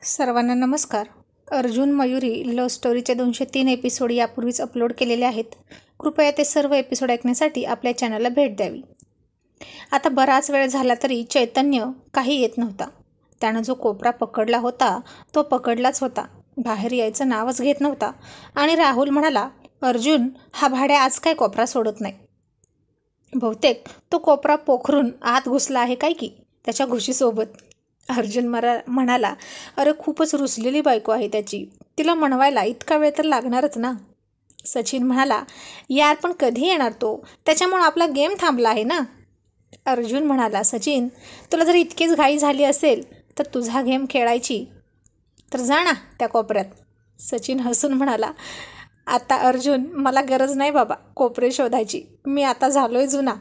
सर्वांना नमस्कार. Arjun Mayuri love स्टोरीचे 203 episode यापूर्वीच अपलोड केलेले आहेत. कृपया ते सर्व एपिसोड ऐकण्यासाठी आपल्या चॅनलला भेट द्यावी. आता बराच वेळ झाला तरी चैतन्य काही येत नव्हता. त्यानं जो कोपरा पकडला होता तो पकडलाच होता, बाहेर यायचं नावच घेत नव्हता. आणि राहुल म्हणाला, अर्जुन हा भाड्या आज काय कोपरा सोडत नाही. बहुतेक तो कोपरा पोखरून आत घुसला आहे काय की त्याच्या घुशीसोबत. अर्जुन म्हणाला, अरे खूपच रुसलेली बायको आहे त्याची, तिला म्हणवायला इतका वेळ तर लागणारच ना. सचिन म्हणाला, यार पण कधी येणार तो, त्याच्यामुळे आपला गेम थांबला आहे ना. अर्जुन म्हणाला, सचिन तुला जर इतकीच घाई झाली असेल तर तुझा गेम खेळायची तर जा ना त्या कोपऱ्यात. सचिन हसून म्हणाला, आता अर्जुन मला गरज नाही बाबा कोपरे शोधायची, मी आता झालोय जुना.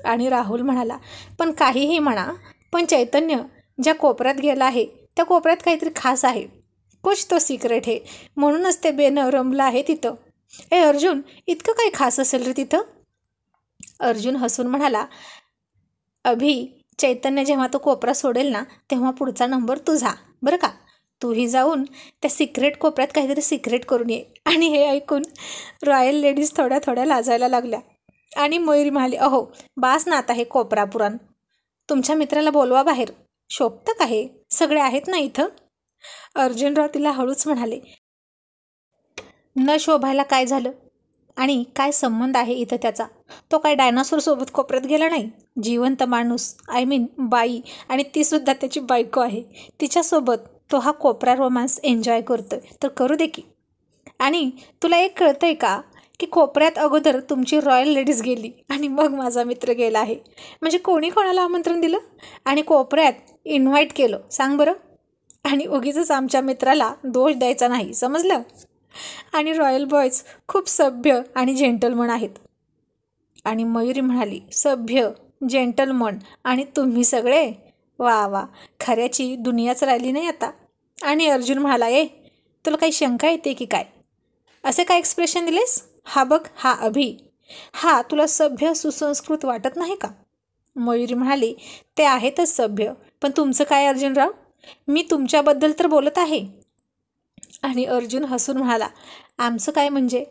आणि राहुल म्हणाला, पण काहीही म्हणा, पण चैतन्य ज्या कोपऱ्यात गेला आहे त्या कोपऱ्यात काहीतरी खास आहे, कुछ तो सिक्रेट आहे, म्हणूनच ते बेनं रमलं आहे तिथं. अर्जुन इतकं काही खास असेल रे तिथं. अर्जुन हसून म्हणाला, चैतन्य जेव्हा तो कोपरा सोडेल ना तेव्हा पुढचा नंबर तुझा बरं का. तूही जाऊन त्या सिक्रेट कोपऱ्यात काहीतरी सिक्रेट करून ये. आणि हे ऐकून रॉयल लेडीज थोड्या थोड्या लाजायला लागल्या. आणि मयुरी म्हणाली, अहो बास ना आता हे कोपरा पुराण, तुमच्या मित्राला बोलवा बाहेर, शोभतं का हे, सगळे आहेत ना इथं. अर्जुनराव तिला हळूच म्हणाले, न शोभायला काय झालं, आणि काय संबंध आहे इथं त्याचा. तो काय डायनासोरसोबत कोपऱ्यात गेला नाही, जिवंत माणूस बाई, आणि तीसुद्धा त्याची बायको आहे, तिच्यासोबत तो हा कोपरा रोमांस एन्जॉय करतोय तर करू दे की. आणि तुला एक कळतंय का की कोपऱ्यात अगोदर तुमची रॉयल लेडीज गेली आणि मग माझा मित्र गेला आहे, म्हणजे कोणी कोणाला आमंत्रण दिलं आणि कोपऱ्यात इन्व्हाइट केलं सांग बरं. आणि उगीच आमच्या मित्राला दोष द्यायचा नाही, समजलं. आणि रॉयल बॉयज खूप सभ्य आणि जेंटलमन आहेत. आणि मयुरी म्हणाली, सभ्य जेंटलमन आणि तुम्ही सगळे, वा वा, खऱ्याची दुनियाच राहिली नाही आता. आणि अर्जुन म्हणाला, तुला काही शंका येते की काय, असे काय एक्सप्रेशन दिलेस, हा बघ हा हा तुला सभ्य सुसंस्कृत वाटत नाही का. मयुरी म्हणाली, ते आहेतच सभ्य, पण तुमचं काय अर्जुनराव, मी तुमच्याबद्दल तर बोलत आहे. आणि अर्जुन हसून म्हणाला, आमचं काय म्हणजे,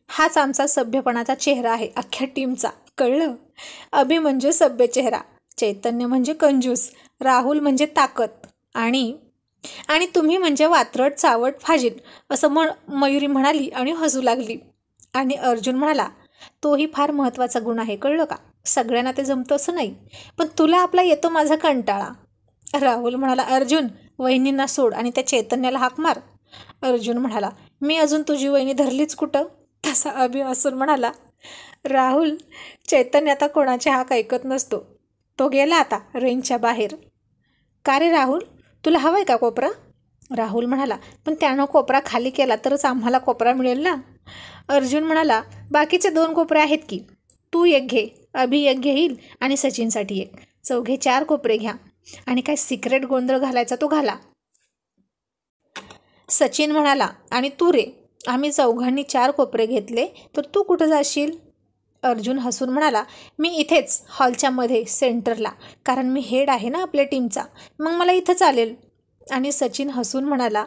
हाच आमचा सभ्यपणाचा चेहरा आहे अख्ख्या टीमचा, कळलं. म्हणजे सभ्य चेहरा, चैतन्य म्हणजे कंजूस, राहुल म्हणजे ताकद, आणि तुम्ही म्हणजे वात्रट चावट फाजील, असं मयुरी म्हणाली आणि हसू लागली. आणि अर्जुन म्हणाला, तोही फार महत्त्वाचा गुण आहे, कळलं का. सगळ्यांना ते जमतं असं नाही, पण तुला आपला येतो माझा कंटाळा. राहुल म्हणाला, अर्जुन वहिनींना सोड आणि त्या चैतन्याला हाक मार. अर्जुन म्हणाला, मी अजून तुझी वहिनी धरलीच कुठं. तसा हसून म्हणाला, राहुल चैतन्य आता कोणाच्या हाक ऐकत नसतो, तो गेला आता रेंजच्या बाहेर. का रे राहुल, तुला हवाय का कोपरा. राहुल म्हणाला, पण त्यानं कोपरा खाली केला तरच आम्हाला कोपरा मिळेल ना. अर्जुन म्हणाला, बाकीचे 2 कोपरे आहेत की, तू एक घे, एक घेईल आणि सचिनसाठी एक, चौघे 4 कोपरे घ्या. आणि काय सिक्रेट गोंधळ घालायचा तो घाला. सचिन म्हणाला, आणि तू रे, आम्ही चौघांनी 4 कोपरे घेतले तर तू कुठं जाशील. अर्जुन हसून म्हणाला, मी इथेच हॉलच्या मध्ये सेंटरला, कारण मी हेड आहे ना आपल्या टीमचा, मग मला इथं चालेल. आणि सचिन हसून म्हणाला,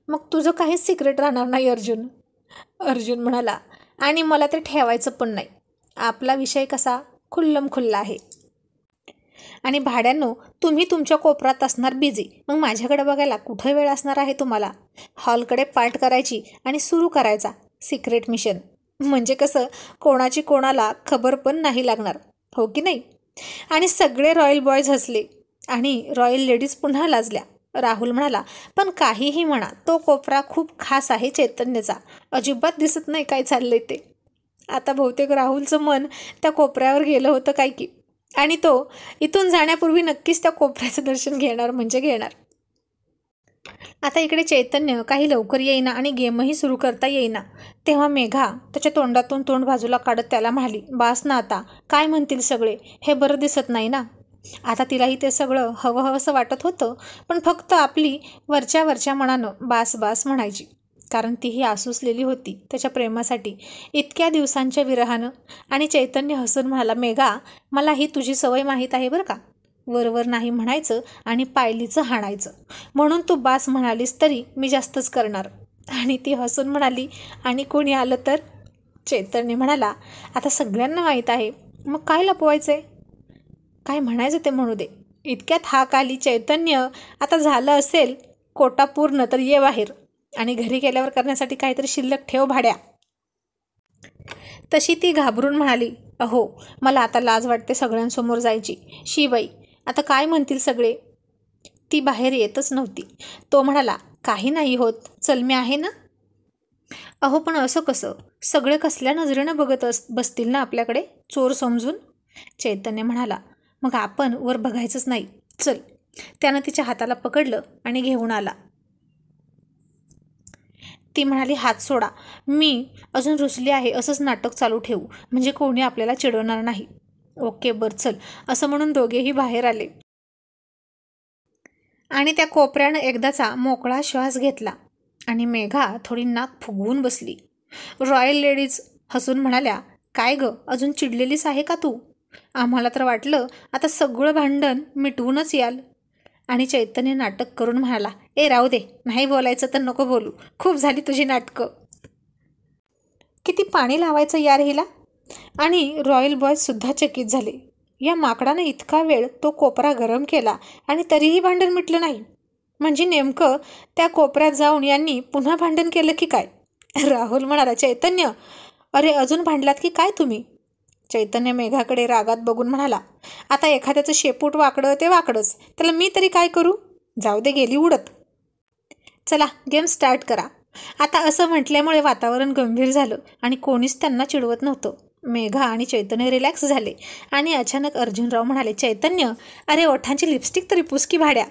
मग तुझं काहीच सिक्रेट राहणार नाही अर्जुन. अर्जुन म्हणाला, आणि मला ते ठेवायचं पण नाही, आपला विषय कसा खुल्लम खुल्ला आहे. आणि भाड्यांनो, तुम्ही तुमच्या कोपऱ्यात असणार बिझी, मग माझ्याकडे बघायला कुठं वेळ असणार आहे तुम्हाला. हॉलकडे पार्ट करायची आणि सुरू करायचा सिक्रेट मिशन, म्हणजे कसं कोणाची कोणाला खबर पण नाही लागणार, हो की नाही. आणि सगळे रॉयल बॉयज हसले आणि रॉयल लेडीज पुन्हा लाजल्या. राहुल म्हणाला, पण काहीही म्हणा, तो कोपरा खूप खास आहे चैतन्यचा, अजिबात दिसत नाही काय चाललंय ते. आता बहुतेक राहुलचं मन त्या कोपऱ्यावर गेलं होतं काय की, आणि तो इथून जाण्यापूर्वी नक्कीच त्या कोपऱ्याचं दर्शन घेणार म्हणजे घेणार. आता इकडे चैतन्य काही लवकर येईना आणि गेमही सुरू करता येईना, तेव्हा मेघा त्याच्या तोंडातून तोंड बाजूला काढत त्याला म्हणाली, बास ना आता, काय म्हणतील सगळे, हे बरं दिसत नाही ना. आता तिलाही ते सगळं हवंहवंसं वाटत होतं, पण फक्त आपली वरच्या मनानं बास बास म्हणायची, कारण तीही आसुसलेली होती त्याच्या प्रेमासाठी इतक्या दिवसांच्या विरहानं. आणि चैतन्य हसून म्हणाला, मेघा मला ही तुझी सवय माहीत आहे बरं का, वरवर नाही म्हणायचं आणि पायलीचं हाणायचं. म्हणून तू बास म्हणालीस तरी मी जास्तच करणार. आणि ती हसून म्हणाली, आणि कोणी आलं तर? चैतन्य म्हणाला, आता सगळ्यांना माहीत आहे, मग काय लपवायचं आहे? काय म्हणायचं ते म्हणू दे. इतक्यात हाक आली, चैतन्य, आता झालं असेल कोटा पूर्ण तर ये बाहेर, आणि घरी गेल्यावर करण्यासाठी काहीतरी शिल्लक ठेव भाड्या. तशी ती घाबरून म्हणाली, अहो मला आता लाज वाटते सगळ्यांसमोर जायची. शी आता काय म्हणतील सगळे. ती बाहेर येतच नव्हती. तो म्हणाला, काही नाही होत, चल मी आहे ना. अहो पण असं कसं, सगळे कसल्या नजरेनं बघत बसतील ना आपल्याकडे, चोर समजून. चैतन्य म्हणाला, मग आपण वर बघायचंच नाही, चल. त्यानं तिच्या हाताला पकडलं आणि घेऊन आला. ती म्हणाली, हात सोडा, मी अजून रुसली आहे असंच नाटक चालू ठेवू, म्हणजे कोणी आपल्याला चिडवणार नाही. ओके बर चल, असं म्हणून दोघेही बाहेर आले आणि त्या कोपऱ्यानं एकदाचा मोकळा श्वास घेतला. आणि मेघा थोडी नाक फुगवून बसली. रॉयल लेडीज हसून म्हणाल्या, काय गं, अजून चिडलेलीच आहे का तू? आम्हाला तर वाटलं आता सगळं भांडण मिटवूनच याल. आणि चैतन्य नाटक करून म्हणाला, ए राहू दे, नाही बोलायचं तर नको बोलू, खूप झाली तुझी नाटकं. किती पाणी लावायचं यार हिला. आणि रॉयल बॉयजसुद्धा चकित झाले. या माकडानं इतका वेळ तो कोपरा गरम केला आणि तरीही भांडण मिटलं नाही. म्हणजे नेमकं त्या कोपऱ्यात जाऊन यांनी पुन्हा भांडण केलं की काय? राहुल म्हणाला, चैतन्य, अरे अजून भांडलात की काय तुम्ही? चैतन्य मेघाकडे रागात बघून म्हणाला, आता एखाद्याचं शेपूट वाकडं ते वाकडंच, त्याला मी तरी काय करू? जाऊ दे, गेली उडत. चला गेम स्टार्ट करा. आता असं म्हटल्यामुळे वातावरण गंभीर झालं आणि कोणीच त्यांना चिडवत नव्हतं. मेघा आणि चैतन्य रिलॅक्स झाले आणि अचानक अर्जुनराव म्हणाले, चैतन्य, अरे ओठांची लिपस्टिक तरी पुसकी भाड्या.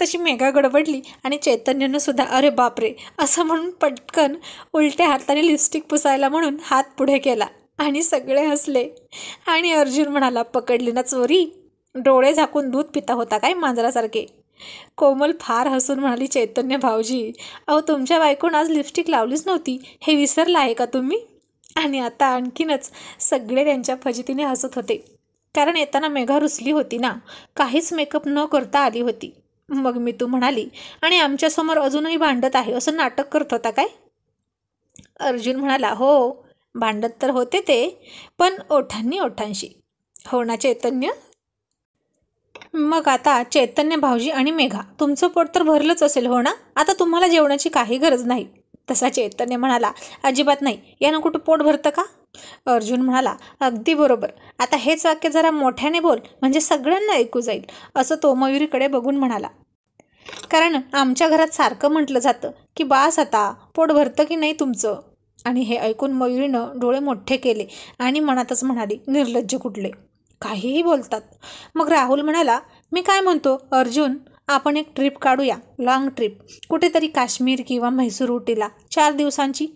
तशी मेघा गडबडली आणि चैतन्यनं सुद्धा अरे बापरे असं म्हणून पटकन उलट्या हाताने लिपस्टिक पुसायला म्हणून हात पुढे केला आणि सगळे हसले. आणि अर्जुन म्हणाला, पकडली ना चोरी, डोळे झाकून दूध पिता होता काय मांजरासारखे. कोमल फार हसून म्हणाली, चैतन्य भाऊजी, अहो तुमच्या बायकोनं आज लिपस्टिक लावलीच नव्हती, हे विसरला आहे का तुम्ही? आणि आता आणखीनच सगळे त्यांच्या फजितीने हसत होते, कारण येताना मेघा रुसली होती ना, काहीच मेकअप न करता आली होती. मग मी तू म्हणाली आणि आमच्यासमोर अजूनही भांडत आहे असं नाटक करत होता काय? अर्जुन म्हणाला, हो भांडत तर होते ते, पण ओठांनी ओठांशी. हो ना चैतन्य? मग आता चैतन्य भाऊजी आणि मेघा, तुमचं पोट तर भरलंच असेल हो ना? आता तुम्हाला जेवणाची काही गरज नाही. तसा चैतन्य म्हणाला, अजिबात नाही, यानं कुठं पोट भरतं का? अर्जुन म्हणाला, अगदी बरोबर, आता हेच वाक्य जरा मोठ्याने बोल, म्हणजे सगळ्यांना ऐकू जाईल, असं तो मयुरीकडे बघून म्हणाला. कारण आमच्या घरात सारखं म्हटलं जातं की बास आता, पोट भरतं की नाही तुमचं? आणि हे ऐकून मयुरीनं डोळे मोठे केले आणि मनातच म्हणाली, निर्लज्ज कुठले, काहीही बोलतात. मग राहुल म्हणाला, मी काय म्हणतो अर्जुन, आपण एक ट्रिप काढूया, लॉंग ट्रिप, कुठेतरी काश्मीर किंवा म्हैसूर उटीला 4 दिवसांची.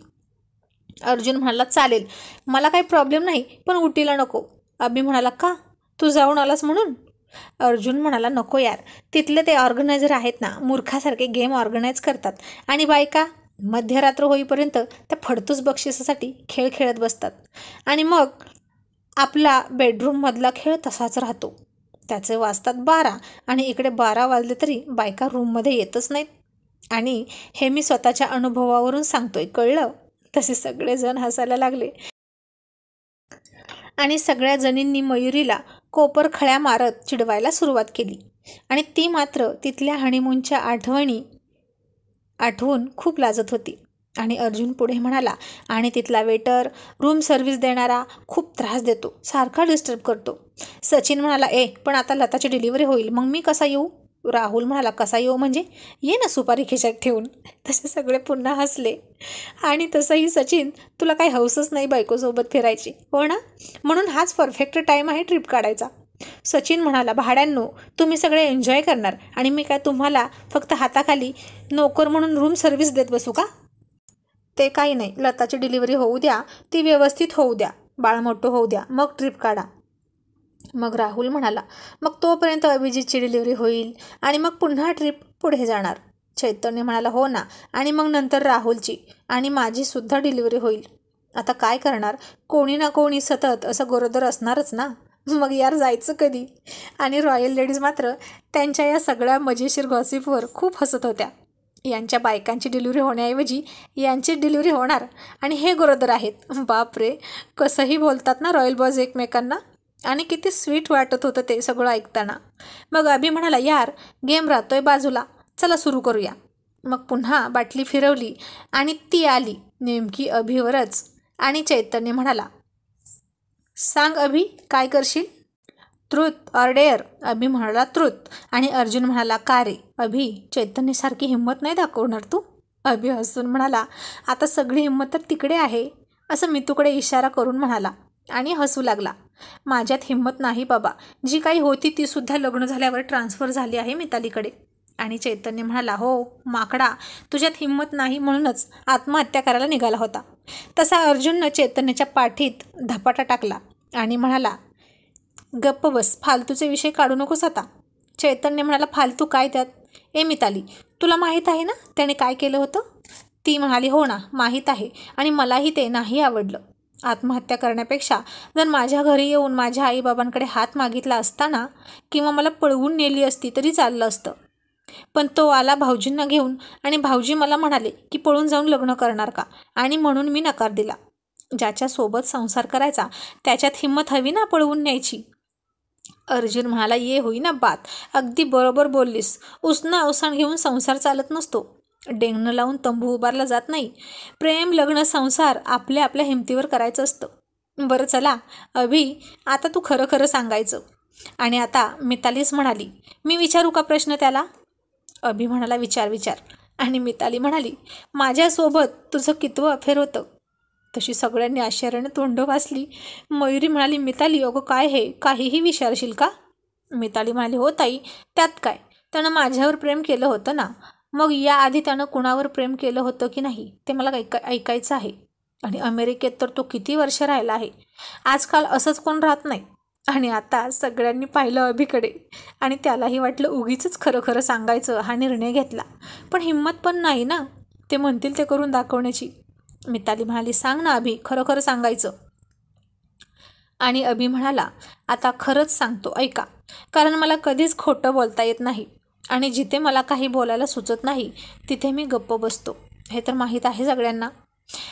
अर्जुन म्हणाला, चालेल, मला काही प्रॉब्लेम नाही, पण उटीला नको. अभि म्हणाला, का? तू जाऊन आलास म्हणून? अर्जुन म्हणाला, नको यार, तिथले ते ऑर्गनायझर आहेत ना, मूर्खासारखे गेम ऑर्गनाईज करतात आणि बायका मध्यरात्र होईपर्यंत त्या फडतूस बक्षिसासाठी खेळ खेळत बसतात आणि मग आपला बेडरूममधला खेळ तसाच राहतो. त्याचे वाजतात 12 आणि इकडे 12 वाजले तरी बायका रूममध्ये येतच नाहीत. आणि हे मी स्वतःच्या अनुभवावरून सांगतोय, कळलं? तसे सगळेजण हसायला लागले आणि सगळ्या जणींनी मयुरीला कोपर खळ्या मारत चिडवायला सुरुवात केली. आणि ती मात्र तिथल्या हनीमूनच्या आठवून खूप लाजत होती. आणि अर्जुन पुढे म्हणाला, आणि तिथला वेटर, रूम सर्व्हिस देणारा खूप त्रास देतो, सारखा डिस्टर्ब करतो. सचिन म्हणाला, पण आता लताची डिलिव्हरी होईल, मग मी कसा येऊ? राहुल म्हणाला, कसा येऊ म्हणजे? ये ना सुपारी खिशात ठेवून. तसे सगळे पुन्हा हसले. आणि तसंही सचिन, तुला काही हौसच नाही बायकोसोबत फिरायची, हो ना? म्हणून हाच परफेक्ट टाईम आहे ट्रिप काढायचा. सचिन म्हणाला, भाड्यांनो, तुम्ही सगळे एन्जॉय करणार आणि मी काय तुम्हाला फक्त हाताखाली नोकर म्हणून रूम सर्व्हिस देत बसू का? ते काही नाही, लताची डिलिव्हरी होऊ द्या, ती व्यवस्थित होऊ द्या, बाळ मोठं होऊ द्या, मग ट्रिप काढा. मग राहुल म्हणाला, मग तोपर्यंत अभिजितची डिलिव्हरी होईल आणि मग पुन्हा ट्रिप पुढे जाणार. चैतन्य म्हणाला, हो ना, आणि मग नंतर राहुलची आणि माझीसुद्धा डिलिव्हरी होईल. आता काय करणार, कोणी ना कोणी सतत असं गरोदर असणारच ना. मग यार जायचं कधी? आणि रॉयल लेडीज मात्र त्यांच्या या सगळ्या मजेशीर गॉसिपवर खूप हसत होत्या. यांच्या बायकांची डिलिव्हरी होण्याऐवजी यांची डिलिव्हरी होणार आणि हे गरोदर आहेत. बापरे, कसंही बोलतात ना रॉयल बॉयज एकमेकांना. आणि किती स्वीट वाटत होतं ते सगळं ऐकताना. मग अभि म्हणाला, यार गेम राहतोय बाजूला, चला सुरू करूया. मग पुन्हा बाटली फिरवली आणि ती आली नेमकी अभिवरच. आणि चैतन्य म्हणाला, सांग अभि, काय करशील? Truth or dare? अभि म्हणाला ट्रुथ. आणि अर्जुन म्हणाला, का रे अभि, चैतन्यसारखी हिंमत नाही दाखवणार तू? अभि हसून म्हणाला, आता सगळी हिंमत तर तिकडे आहे, असं मितूकडे इशारा करून म्हणाला. आणि हसू लागला. माझ्यात हिंमत नाही बाबा, जी काही होती ती सुद्धा लग्न झाल्यावर ट्रान्सफर झाली आहे मितालीकडे. आणि चैतन्य म्हणाला, हो माकडा, तुझ्यात हिंमत नाही म्हणूनच आत्महत्या करायला निघाला होता. तसा अर्जुननं चैतन्याच्या पाठीत धपाटा टाकला आणि म्हणाला, गप्प बस, फालतूचे विषय काढू नकोस आता. चैतन्य म्हणाला, फालतू काय त्यात? ए मिताली, तुला माहीत आहे ना त्याने काय केलं होतं? ती म्हणाली, हो ना माहीत आहे, आणि मलाही ते नाही आवडलं. आत्महत्या करण्यापेक्षा जर माझ्या घरी येऊन माझ्या आईबाबांकडे हात मागितला असता ना, किंवा मला पळवून नेली असती तरी चाललं असतं. पण तो आला भाऊजींना घेऊन, आणि भाऊजी मला म्हणाले की पळून जाऊन लग्न करणार का, आणि म्हणून मी नकार दिला. ज्याच्यासोबत संसार करायचा त्याच्यात हिंमत हवी ना पळवून न्यायची. अर्जुन म्हणाला, ये होई ना बात, अगदी बरोबर बोललीस. उसनं अवसान घेऊन संसार चालत नसतो. डेंगणं लावून तंबू उभारला जात नाही. प्रेम, लग्न, संसार आपल्या आपल्या हिमतीवर करायचं असतं. बरं चला अभि, आता तू खरं खरं सांगायचं. आणि आता मितालीच म्हणाली, मी विचारू का प्रश्न त्याला? अभि म्हणाला, विचार विचार. आणि मिताली म्हणाली, माझ्यासोबत तुझं कितवं अफेअर होतं? तशी सगळ्यांनी आश्चर्याने तोंड वाचली. मयुरी म्हणाली, मिताली अगं काय हे, काहीही विचारशील का? मिताली म्हणाली, हो ताई, त्यात काय, त्यानं माझ्यावर प्रेम केलं होतं ना. मग याआधी त्यानं कुणावर प्रेम केलं होतं की नाही ते मला ऐकायचं आहे. आणि अमेरिकेत तर तो किती वर्ष राहिला आहे. आजकाल असंच कोण राहत नाही. आणि आता सगळ्यांनी पाहिलं अभिकडे, आणि त्यालाही वाटलं उगीच खरं खरं सांगायचं हा निर्णय घेतला. पण हिंमत पण नाही ना ते म्हणतील ते करून दाखवण्याची. मिताली म्हणाली, सांग ना अभि, खरं खरं सांगायचं. आणि अभि म्हणाला, आता खरंच सांगतो ऐका, कारण मला कधीच खोटं बोलता येत नाही, आणि जिथे मला काही बोलायला सुचत नाही तिथे मी गप्प बसतो, हे तर माहीत आहे सगळ्यांना.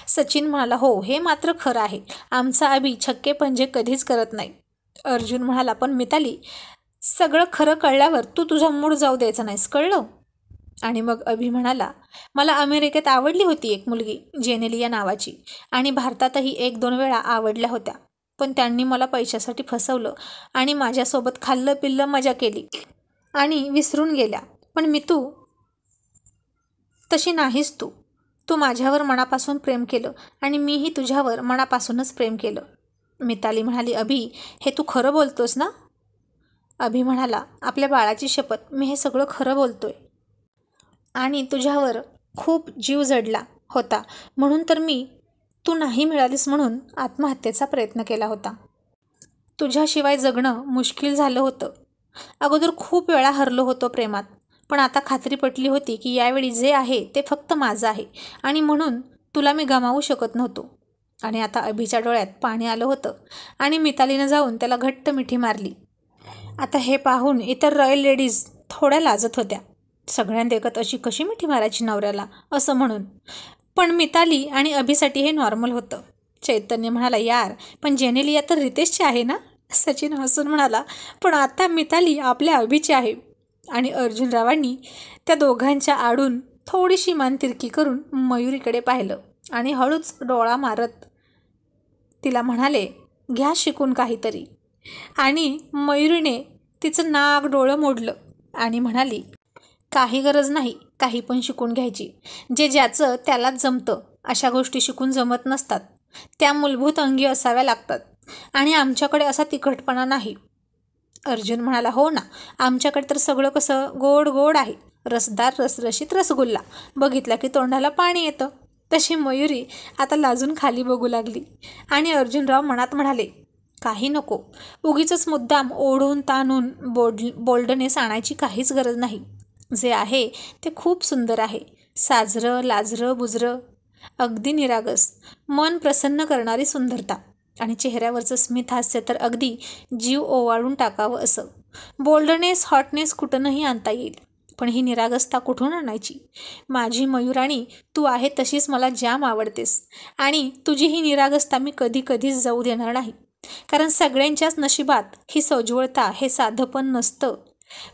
सचिन म्हणाला, हो हे मात्र खरं आहे, आमचा अभि छक्के पंजे कधीच करत नाही. अर्जुन म्हणाला, पण मिताली, सगळं खरं कळल्यावर तू तुझा मूड जाऊ द्यायचा नाहीस, कळलं? आणि मग अभि म्हणाला, मला अमेरिकेत आवडली होती एक मुलगी जेनेलिया नावाची, आणि भारतातही 1-2 वेळा आवडल्या होत्या. पण त्यांनी मला पैशासाठी फसवलं आणि माझ्यासोबत खाल्लं पिल्लं मजा केली आणि विसरून गेल्या. पण मितू तशी नाहीस तू माझ्यावर मनापासून प्रेम केलं, आणि मीही तुझ्यावर मनापासूनच प्रेम केलं. मिताली म्हणाली, अभि हे तू खरं बोलतोस ना? अभि म्हणाला, आपल्या बाळाची शपथ, मी हे सगळं खरं बोलतोय. आणि तुझ्यावर खूप जीव जडला होता म्हणून तर मी, तू नाही मिळालीस म्हणून आत्महत्येचा प्रयत्न केला होता. तुझ्याशिवाय जगणं मुश्किल झालं होतं. अगोदर खूप वेळा हरलो होतो प्रेमात, पण आता खात्री पटली होती की यावेळी जे आहे ते फक्त माझं आहे, आणि म्हणून तुला मी गमावू शकत नव्हतो. आणि आता अभिच्या डोळ्यात पाणी आलं होतं, आणि मितालीनं जाऊन त्याला घट्ट मिठी मारली. आता हे पाहून इतर रॉयल लेडीज थोड्या लाजत होत्या. सगळ्यांना देखत अशी कशी मिठी मारायची नवऱ्याला असं म्हणून. पण मिताली आणि अभिसाठी हे नॉर्मल होतं. चैतन्य म्हणाला, यार पण जेनेलिया तर रितेशची आहे ना? सचिन हसून म्हणाला, पण आता मिताली आपल्या अभिची आहे. आणि अर्जुनरावांनी त्या दोघांच्या आडून थोडीशी मान तिरकी करून मयुरीकडे पाहिलं आणि हळूच डोळा मारत तिला म्हणाले, घ्या शिकून काहीतरी. आणि मयुरीने तिचं नाक डोळं मोडलं आणि म्हणाली, काही गरज नाही काही पण शिकून घ्यायची. जे ज्याचं त्यालाच जमतं अशा गोष्टी शिकून जमत नसतात. त्या मूलभूत अंगी असाव्या लागतात, आणि आमच्याकडे असा तिखटपणा नाही. अर्जुन म्हणाला, हो ना, आमच्याकडे तर सगळं कसं गोड गोड आहे, रसदार रसरशीत रसगुल्ला, बघितला की तोंडाला पाणी येतं. तशी मयुरी आता लाजून खाली बघू लागली. आणि अर्जुनराव मनात म्हणाले, काही नको, उगीचच मुद्दाम ओढून ताणून बोल्डनेस आणायची काहीच गरज नाही. जे आहे ते खूप सुंदर आहे, साजरं लाजरं बुजरं, अगदी निरागस, मन प्रसन्न करणारी सुंदरता. आणि चेहऱ्यावरचं स्मित हास्य तर अगदी जीव ओवाळून टाकावं असं. बोल्डनेस, हॉटनेस कुठूनही आणता येईल, पण ही निरागसता कुठून आणायची? माझी मयुराणी, तू आहे तशीच मला जाम आवडतेस आणि तुझी ही निरागसता मी कधी कधीच जाऊ देणार नाही. कारण सगळ्यांच्याच नशिबात ही सोज्वळता, हे साधंपण नसतं.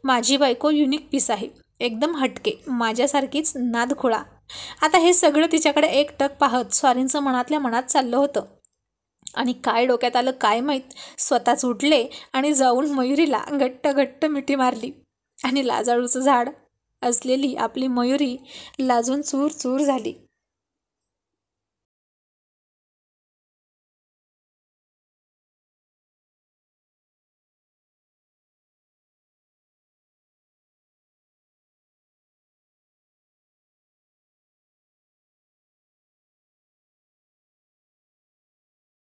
माझी बायको युनिक पीस आहे, एकदम हटके, माझ्यासारखीच नादखुळा. आता हे सगळं तिच्याकडे एकटक पाहत स्वारींचं मनातल्या मनात चाललं होतं. आणि काय डोक्यात आलं काय माहीत, स्वतःच उठले आणि जाऊन मयुरीला घट्ट घट्ट मिठी मारली. आणि लाजाळूचं झाड असलेली आपली मयुरी लाजून चूर चूर झाली.